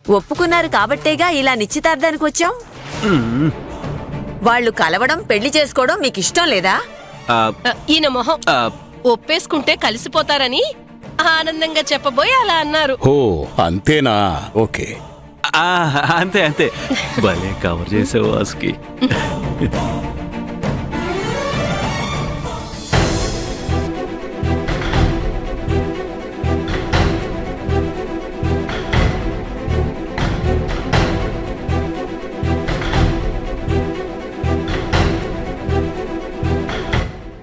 ఒప్పుకున్నారు కాబట్టేగా ఇలా నిశ్చితార్థానికి వచ్చాం. వాళ్ళు కలవడం పెళ్లి చేసుకోవడం మీకు ఇష్టం లేదా? ఈయన మొహం ఒప్పేసుకుంటే కలిసిపోతారని ఆనందంగా చెప్పబోయి అలా అన్నారు. ఓ అంతేనా? ఓకే. అంతే అంతే. భలే కవర్ చేసావు వాసుకి.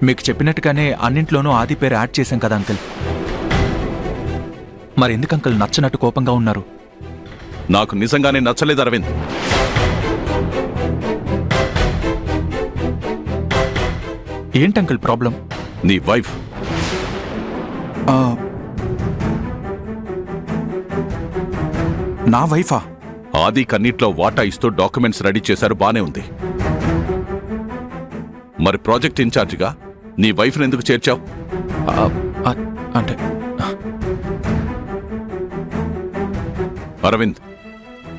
మీకు చెప్పినట్టుగానే అన్నింట్లోనూ ఆది పేరు యాడ్ చేశాం కదా అంకుల్. మరెందుకు అంకుల్ నచ్చనట్టు కోపంగా ఉన్నారు? నాకు నిజంగానే నచ్చలేదు అరవింద్. ఏంటంకుల్ ప్రాబ్లం? నీ వైఫ్. నా వైఫా? ఆది కన్నిట్లో వాటా ఇస్తూ డాక్యుమెంట్స్ రెడీ చేశారు, బానే ఉంది. మరి ప్రాజెక్ట్ ఇన్ఛార్జిగా నీ వైఫ్ని ఎందుకు చేర్చావు? అంటే అరవింద్,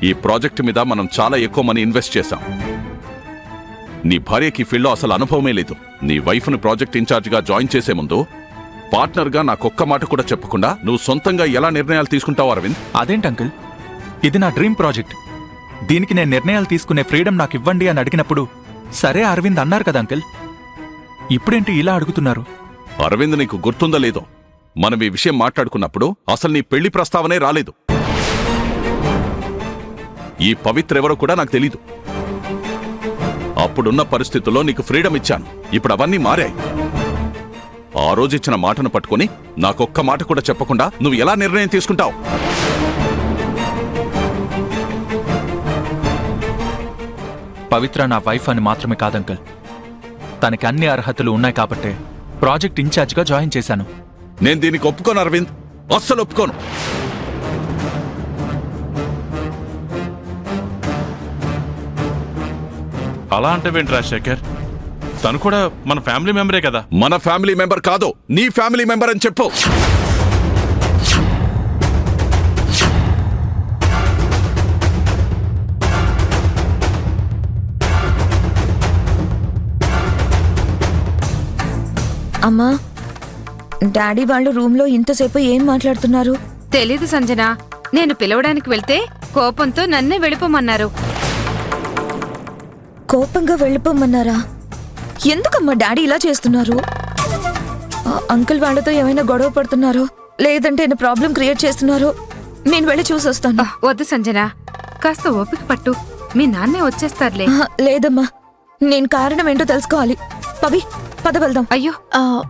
ఈ ప్రాజెక్ట్ మీద మనం చాలా ఎక్కువ మనీ ఇన్వెస్ట్ చేశాం. నీ భార్యకి ఫీల్డ్లో అసలు అనుభవమే లేదు. నీ వైఫ్ని ప్రాజెక్ట్ ఇన్ఛార్జిగా జాయిన్ చేసే ముందు పార్ట్నర్గా నాకొక్క మాట కూడా చెప్పకుండా నువ్వు సొంతంగా ఎలా నిర్ణయాలు తీసుకుంటావు అరవింద్? అదేంటి అంకుల్, ఇది నా డ్రీమ్ ప్రాజెక్ట్. దీనికి నేను నిర్ణయాలు తీసుకునే ఫ్రీడమ్ నాకు ఇవ్వండి అని అడిగినప్పుడు సరే అరవింద్ అన్నారు కదా అంకుల్. ఇప్పుడేంటి ఇలా అడుగుతున్నారు? అరవింద్, నీకు గుర్తుందో లేదో, మనం ఈ విషయం మాట్లాడుకున్నప్పుడు అసలు నీ పెళ్లి ప్రస్తావనే రాలేదు. ఈ పవిత్ర ఎవరో కూడా నాకు తెలీదు. అప్పుడున్న పరిస్థితుల్లో నీకు ఫ్రీడమ్ ఇచ్చాను. ఇప్పుడు అవన్నీ మారాయి. ఆ రోజు ఇచ్చిన మాటను పట్టుకుని నాకొక్క మాట కూడా చెప్పకుండా నువ్వు ఎలా నిర్ణయం తీసుకుంటావు? పవిత్ర నా వైఫ్ అని మాత్రమే కాదంకుల్, తనకి అన్ని అర్హతలు ఉన్నాయి కాబట్టే ప్రాజెక్ట్ ఇన్ఛార్జ్గా జాయిన్ చేశాను. నేను దీనికి ఒప్పుకోను అరవింద్, అస్సలు ఒప్పుకోను. అలా అంటే ఏంటి రాజశేఖర్? తను కూడా మన ఫ్యామిలీ మెంబరే కదా. మన ఫ్యామిలీ మెంబర్ కాదు, నీ ఫ్యామిలీ మెంబర్ అని చెప్పు. అమ్మా, డాడీ వాళ్ళు రూమ్లో ఇంతసేపు ఏం మాట్లాడుతున్నారు? తెలీదు సంజన. నేను పిలవడానికి వెళ్తే కోపంతో నన్నే వెళ్ళిపోమన్నారు. కోపంగా వెళ్ళిపోమన్నారా? ఎందుకమ్మా డాడీ ఇలా చేస్తున్నారు? అంకుల్ వాళ్ళతో ఏమైనా గొడవ పడుతున్నారో లేదంటే ఏమైనా ప్రాబ్లం క్రియేట్ చేస్తున్నారో నేను వెళ్ళి చూసొస్తాను. వద్దు సంజన, కాస్త ఓపిక పట్టు. మీ నాన్నే వచ్చేస్తారులే. లేదమ్మా, నేను కారణం ఏంటో తెలుసుకోవాలి. పవి, పద వెళ్దాం. అయ్యో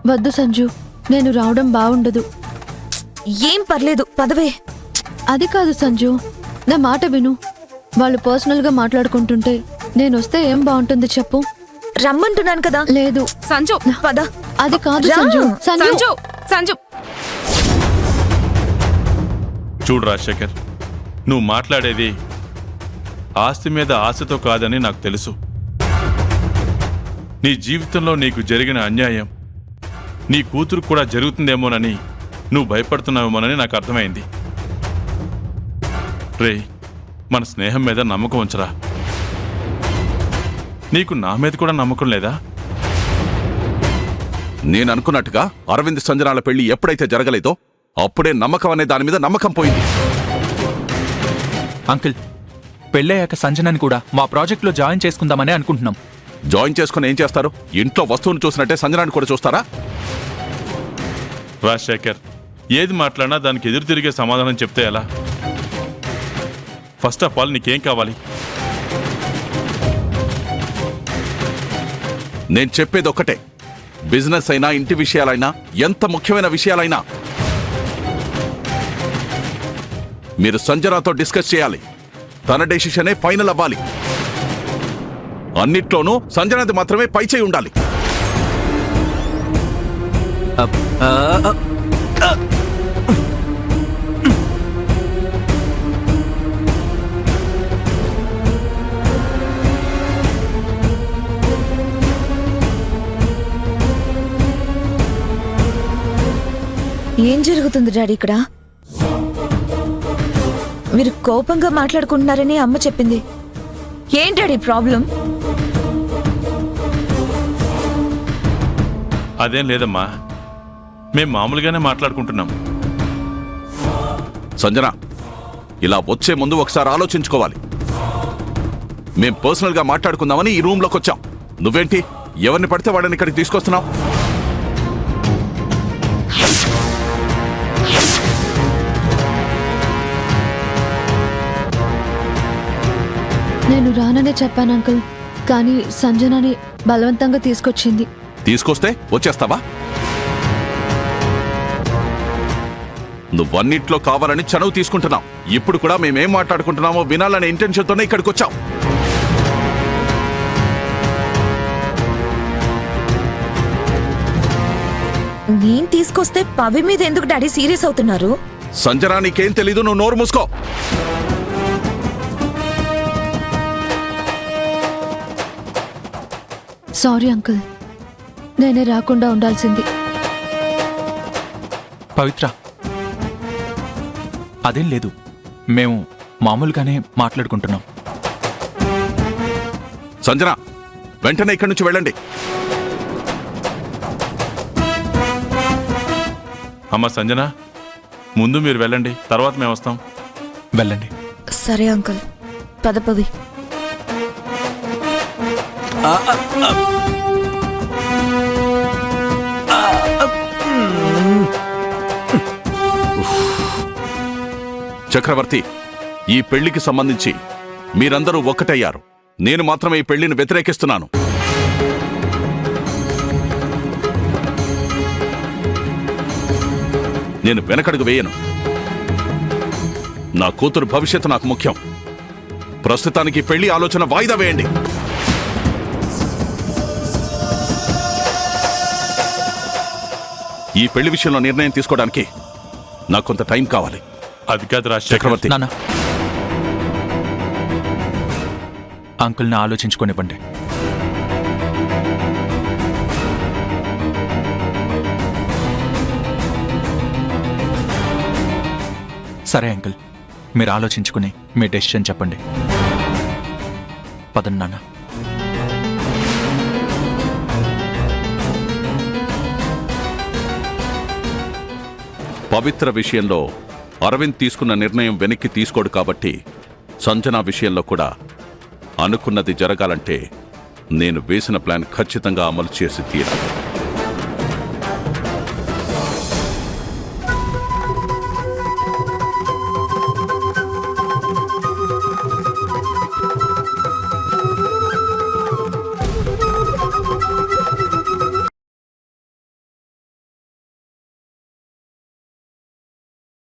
వద్దు సంజు, నేను రావడం బాగుండదు. ఏం పర్లేదు, పదవే. అది కాదు సంజు, నా మాట విను. వాళ్ళు పర్సనల్గా మాట్లాడుకుంటుంటే నేనొస్తే ఏం బాగుంటుంది చెప్పు? రమ్మంటున్నాను కదా. లేదు సంజు, పద. అది కాదు సంజు. సంజు, సంజు. చూడు రాజశేఖర్, నువ్వు మాట్లాడేది ఆస్తి మీద ఆశతో కాదని నాకు తెలుసు. నీ జీవితంలో నీకు జరిగిన అన్యాయం నీ కూతురు కూడా జరుగుతుందేమోనని నువ్వు భయపడుతున్నావేమోనని నాకు అర్థమైంది. రే, మన స్నేహం మీద నమ్మకం ఉంచరా. నీకు నా మీద కూడా నమ్మకం లేదా? నేను అనుకున్నట్టుగా అరవింద్ సంజనాల పెళ్లి ఎప్పుడైతే జరగలేదో అప్పుడే నమ్మకం అనే దాని మీద నమ్మకం పోయింది. అంకుల్, పెళ్ళయ్యాక సంజనని కూడా మా ప్రాజెక్ట్లో జాయిన్ చేసుకుందామని అనుకుంటున్నాం. జాయిన్ చేసుకుని ఏం చేస్తారు? ఇంట్లో వస్తువును చూసినట్టే సంజనాన్ని కూడా చూస్తారా? రాజశేఖర్, ఏది మాట్లాడినా దానికి ఎదురు తిరిగే సమాధానం చెప్తే ఎలా? ఫస్ట్ ఆఫ్ ఆల్ నీకేం కావాలి? నేను చెప్పేది ఒక్కటే, బిజినెస్ అయినా ఇంటి విషయాలైనా ఎంత ముఖ్యమైన విషయాలైనా మీరు సంజనాతో డిస్కస్ చేయాలి. తన డెసిషనే ఫైనల్ అవ్వాలి. అన్నిట్లోనూ సంజనాది మాత్రమే పై చేయి ఉండాలి. ఏం జరుగుతుంది డాడీ ఇక్కడ? మీరు కోపంగా మాట్లాడుకుంటున్నారని అమ్మ చెప్పింది. ఏంటి డాడీ ప్రాబ్లం? అదేం లేదమ్మా, మేం మామూలుగానే మాట్లాడుకుంటున్నాం. సంజన, ఇలా వచ్చే ముందు ఒకసారి ఆలోచించుకోవాలి. మేం పర్సనల్ గా మాట్లాడుకుందామని ఈ రూమ్లోకి వచ్చాం. నువ్వేంటి ఎవరిని పడితే వాడిని ఇక్కడికి తీసుకొస్తున్నావు? నేను రాననే చెప్పాను అంకుల్, కానీ సంజనని బలవంతంగా తీసుకొచ్చింది. తీసుకొస్తే వచ్చేస్తావా? నువ్వన్నిట్లో కావాలని చనువు తీసుకుంటున్నావు. ఇప్పుడు కూడా మేమేం మాట్లాడుకుంటున్నామో వినాలనే ఇంటెన్షన్తోనే ఇక్కడికి వచ్చాం. నేను తీసుకొస్తే పవి మీద ఎందుకు డాడీ సీరియస్ అవుతున్నారు? సంజన, నీకేం తెలీదు, నువ్వు నోరు మూసుకో. సారీ అంకుల్, నేనే రాకుండా ఉండాల్సింది. పవిత్ర, అదేం లేదు, మేము మామూలుగానే మాట్లాడుకుంటున్నాం. సంజన, వెంటనే ఇక్కడి నుంచి వెళ్ళండి. అమ్మ సంజన, ముందు మీరు వెళ్ళండి, తర్వాత మేము వస్తాం. వెళ్ళండి. సరే అంకుల్, పద పవి. చక్రవర్తి, ఈ పెళ్లికి సంబంధించి మీరందరూ ఒక్కటయ్యారు. నేను మాత్రమే ఈ పెళ్లిని వ్యతిరేకిస్తున్నాను. నేను వెనకడుగు వేయను. నా కూతురు భవిష్యత్తు నాకు ముఖ్యం. ప్రస్తుతానికి పెళ్లి ఆలోచన వాయిదా వేయండి. ఈ పెళ్లి విషయంలో నిర్ణయం తీసుకోవడానికి నాకు కొంత టైం కావాలి. అది కాదు చక్రవర్తి. నాన్న, అంకుల్ని ఆలోచించుకోనివ్వండి. సరే అంకుల్, మీరు ఆలోచించుకుని మీ డెసిషన్ చెప్పండి. పదండి నాన్న. పవిత్ర విషయంలో అరవింద్ తీసుకున్న నిర్ణయం వెనక్కి తీసుకోడు కాబట్టి సంజన విషయంలో కూడా అనుకున్నది జరగాలంటే నేను వేసిన ప్లాన్ ఖచ్చితంగా అమలు చేసి తీరాలి.